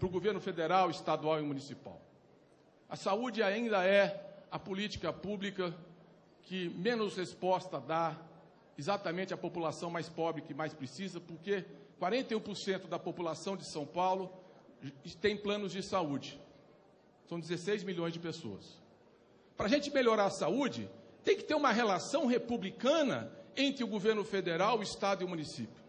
para o governo federal, estadual e municipal. A saúde ainda é a política pública que menos resposta dá exatamente à população mais pobre que mais precisa, porque 41% da população de São Paulo tem planos de saúde. São 16 milhões de pessoas. Para a gente melhorar a saúde, tem que ter uma relação republicana entre o governo federal, o estado e o município.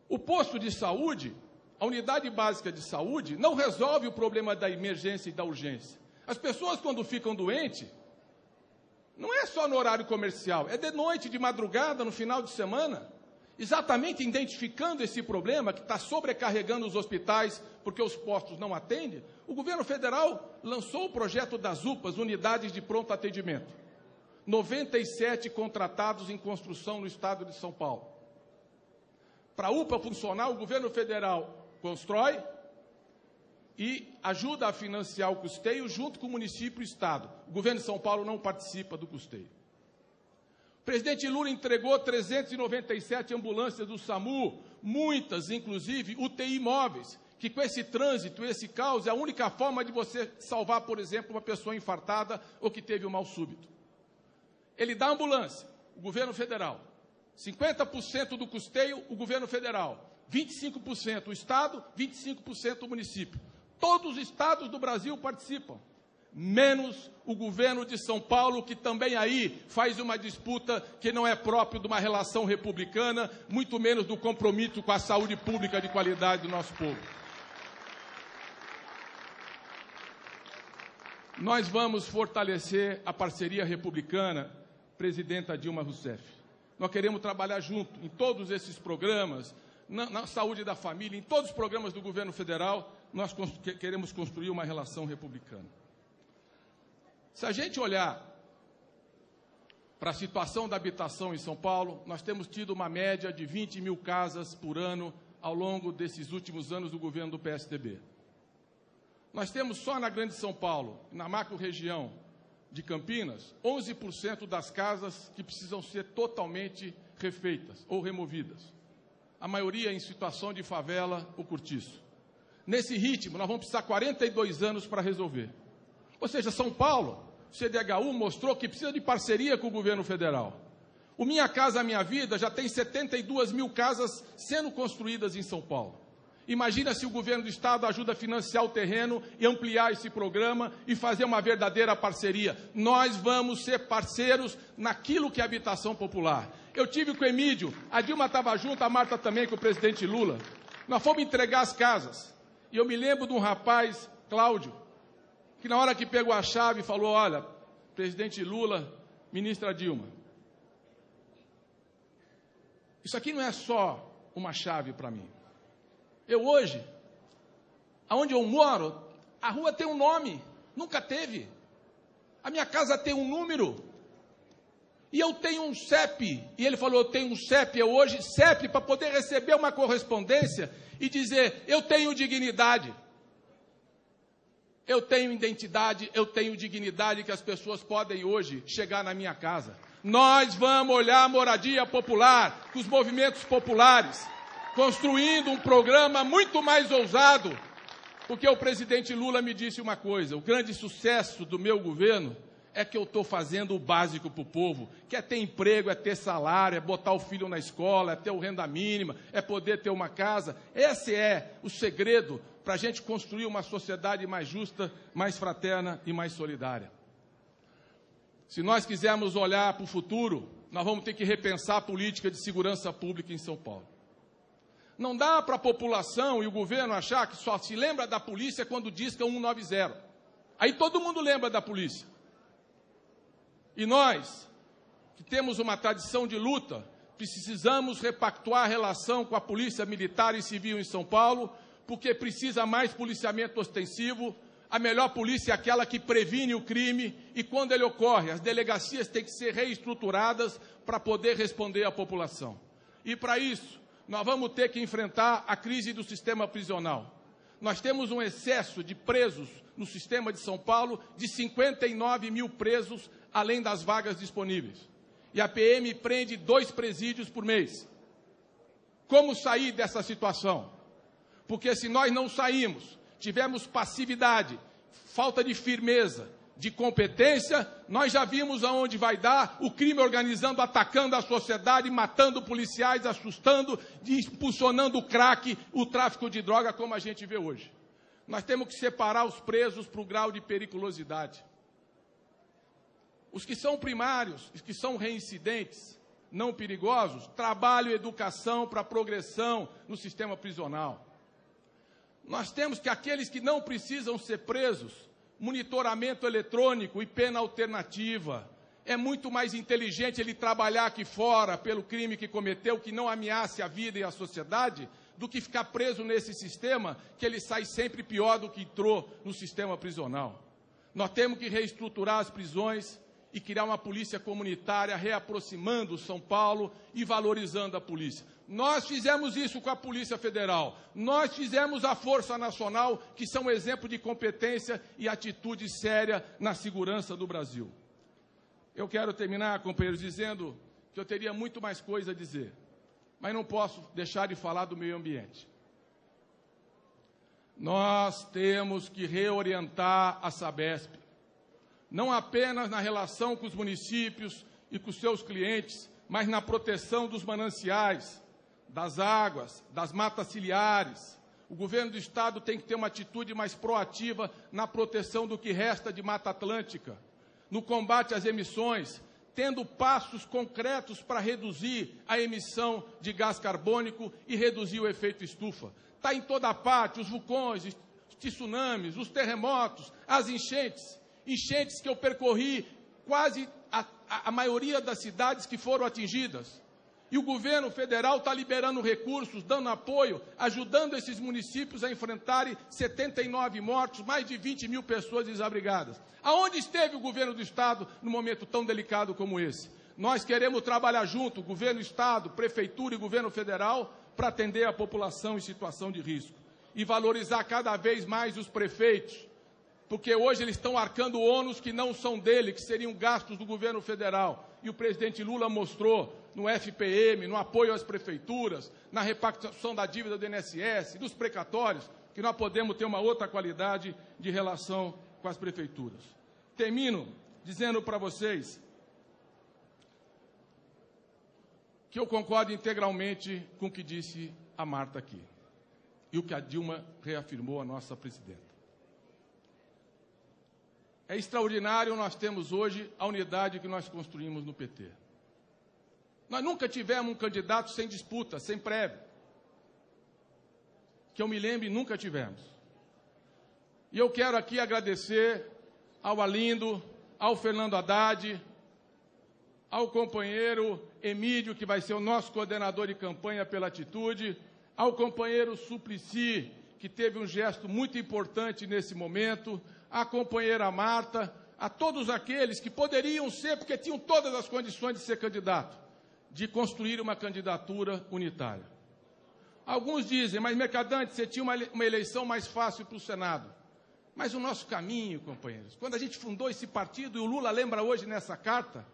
O posto de saúde, a unidade básica de saúde, não resolve o problema da emergência e da urgência. As pessoas, quando ficam doentes, não é só no horário comercial, é de noite, de madrugada, no final de semana, exatamente identificando esse problema que está sobrecarregando os hospitais porque os postos não atendem. O governo federal lançou o projeto das UPAs, Unidades de Pronto Atendimento. 97 contratados em construção no estado de São Paulo. Para a UPA funcionar, o governo federal constrói e ajuda a financiar o custeio junto com o município e o estado. O governo de São Paulo não participa do custeio. O presidente Lula entregou 397 ambulâncias do SAMU, muitas, inclusive, UTI móveis, que com esse trânsito, esse caos, é a única forma de você salvar, por exemplo, uma pessoa infartada ou que teve um mal súbito. Ele dá ambulância, o governo federal. 50% do custeio, o governo federal. 25% o estado, 25% o município. Todos os estados do Brasil participam, menos o governo de São Paulo, que também aí faz uma disputa que não é próprio de uma relação republicana, muito menos do compromisso com a saúde pública de qualidade do nosso povo. Nós vamos fortalecer a parceria republicana, presidenta Dilma Rousseff. Nós queremos trabalhar junto em todos esses programas, na saúde da família, em todos os programas do governo federal, nós queremos construir uma relação republicana. Se a gente olhar para a situação da habitação em São Paulo, nós temos tido uma média de 20 mil casas por ano ao longo desses últimos anos do governo do PSDB. Nós temos só na Grande São Paulo, na macro-região de Campinas, 11% das casas que precisam ser totalmente refeitas ou removidas. A maioria em situação de favela ou cortiço. Nesse ritmo, nós vamos precisar 42 anos para resolver. Ou seja, São Paulo, o CDHU mostrou que precisa de parceria com o governo federal. O Minha Casa Minha Vida já tem 72 mil casas sendo construídas em São Paulo. Imagina se o governo do estado ajuda a financiar o terreno e ampliar esse programa e fazer uma verdadeira parceria. Nós vamos ser parceiros naquilo que é habitação popular. Eu tive com o Emílio, a Dilma estava junto, a Marta também, com o presidente Lula. Nós fomos entregar as casas. E eu me lembro de um rapaz, Cláudio, que na hora que pegou a chave falou, olha, presidente Lula, ministra Dilma, isso aqui não é só uma chave para mim. Eu hoje, aonde eu moro, a rua tem um nome, nunca teve. A minha casa tem um número. E eu tenho um CEP. E ele falou, eu tenho um CEP, eu hoje, CEP, para poder receber uma correspondência e dizer, eu tenho dignidade. Eu tenho identidade, eu tenho dignidade que as pessoas podem hoje chegar na minha casa. Nós vamos olhar a moradia popular, com os movimentos populares, construindo um programa muito mais ousado, porque o presidente Lula me disse uma coisa, o grande sucesso do meu governo é que eu estou fazendo o básico para o povo, que é ter emprego, é ter salário, é botar o filho na escola, é ter o renda mínima, é poder ter uma casa. Esse é o segredo para a gente construir uma sociedade mais justa, mais fraterna e mais solidária. Se nós quisermos olhar para o futuro, nós vamos ter que repensar a política de segurança pública em São Paulo. Não dá para a população e o governo achar que só se lembra da polícia quando disca 190. Aí todo mundo lembra da polícia. E nós, que temos uma tradição de luta, precisamos repactuar a relação com a polícia militar e civil em São Paulo, porque precisa mais policiamento ostensivo. A melhor polícia é aquela que previne o crime e, quando ele ocorre, as delegacias têm que ser reestruturadas para poder responder à população. E, para isso, nós vamos ter que enfrentar a crise do sistema prisional. Nós temos um excesso de presos no sistema de São Paulo de 59 mil presos, além das vagas disponíveis. E a PM prende 2 presídios por mês. Como sair dessa situação? Porque se nós não saímos, tivemos passividade, falta de firmeza, de competência, nós já vimos aonde vai dar o crime organizando, atacando a sociedade, matando policiais, assustando, impulsionando o crack, o tráfico de droga, como a gente vê hoje. Nós temos que separar os presos para o grau de periculosidade. Os que são primários, os que são reincidentes, não perigosos, trabalho e educação para progressão no sistema prisional. Nós temos que aqueles que não precisam ser presos, monitoramento eletrônico e pena alternativa. É muito mais inteligente ele trabalhar aqui fora pelo crime que cometeu, que não ameace a vida e a sociedade, do que ficar preso nesse sistema, que ele sai sempre pior do que entrou no sistema prisional. Nós temos que reestruturar as prisões e criar uma polícia comunitária, reaproximando São Paulo e valorizando a polícia. Nós fizemos isso com a Polícia Federal. Nós fizemos a Força Nacional, que são exemplo de competência e atitude séria na segurança do Brasil. Eu quero terminar, companheiros, dizendo que eu teria muito mais coisa a dizer, mas não posso deixar de falar do meio ambiente. Nós temos que reorientar a Sabesp, não apenas na relação com os municípios e com os seus clientes, mas na proteção dos mananciais, das águas, das matas ciliares. O governo do Estado tem que ter uma atitude mais proativa na proteção do que resta de Mata Atlântica, no combate às emissões, tendo passos concretos para reduzir a emissão de gás carbônico e reduzir o efeito estufa. Está em toda parte, os vulcões, os tsunamis, os terremotos, as enchentes. Enchentes que eu percorri quase a maioria das cidades que foram atingidas. E o governo federal está liberando recursos, dando apoio, ajudando esses municípios a enfrentarem 79 mortos, mais de 20 mil pessoas desabrigadas. Aonde esteve o governo do Estado num momento tão delicado como esse? Nós queremos trabalhar junto, governo do Estado, prefeitura e governo federal, para atender a população em situação de risco. E valorizar cada vez mais os prefeitos, porque hoje eles estão arcando ônus que não são dele, que seriam gastos do governo federal. E o presidente Lula mostrou no FPM, no apoio às prefeituras, na repactação da dívida do INSS, dos precatórios, que nós podemos ter uma outra qualidade de relação com as prefeituras. Termino dizendo para vocês que eu concordo integralmente com o que disse a Marta aqui e o que a Dilma reafirmou, a nossa presidenta. É extraordinário nós temos hoje a unidade que nós construímos no PT. Nós nunca tivemos um candidato sem disputa, sem prévio. Que eu me lembre, nunca tivemos. E eu quero aqui agradecer ao Alindo, ao Fernando Haddad, ao companheiro Emílio, que vai ser o nosso coordenador de campanha pela Atitude, ao companheiro Suplicy, que teve um gesto muito importante nesse momento, à companheira Marta, a todos aqueles que poderiam ser, porque tinham todas as condições de ser candidato, de construir uma candidatura unitária. Alguns dizem, mas Mercadante, você tinha uma eleição mais fácil para o Senado. Mas o nosso caminho, companheiros, quando a gente fundou esse partido, e o Lula lembra hoje nessa carta,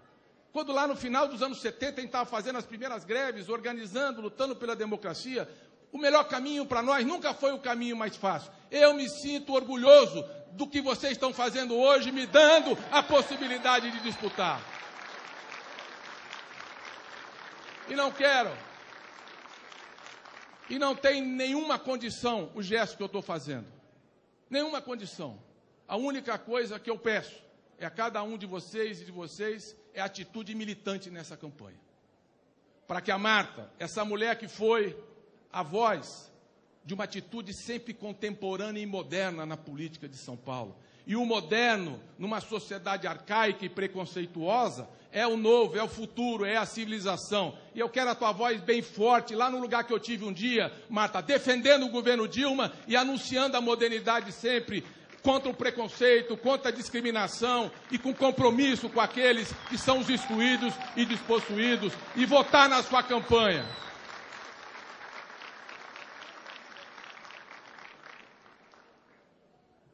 quando lá no final dos anos 70 a gente estava fazendo as primeiras greves, organizando, lutando pela democracia, o melhor caminho para nós nunca foi o caminho mais fácil. Eu me sinto orgulhoso do que vocês estão fazendo hoje, me dando a possibilidade de disputar. E não quero, e não tem nenhuma condição o gesto que eu estou fazendo. Nenhuma condição. A única coisa que eu peço é a cada um de vocês e de vocês é atitude militante nessa campanha. Para que a Marta, essa mulher que foi a voz de uma atitude sempre contemporânea e moderna na política de São Paulo. E o moderno, numa sociedade arcaica e preconceituosa, é o novo, é o futuro, é a civilização. E eu quero a tua voz bem forte, lá no lugar que eu tive um dia, Marta, defendendo o governo Dilma e anunciando a modernidade sempre, contra o preconceito, contra a discriminação e com compromisso com aqueles que são os excluídos e despossuídos, e votar na sua campanha.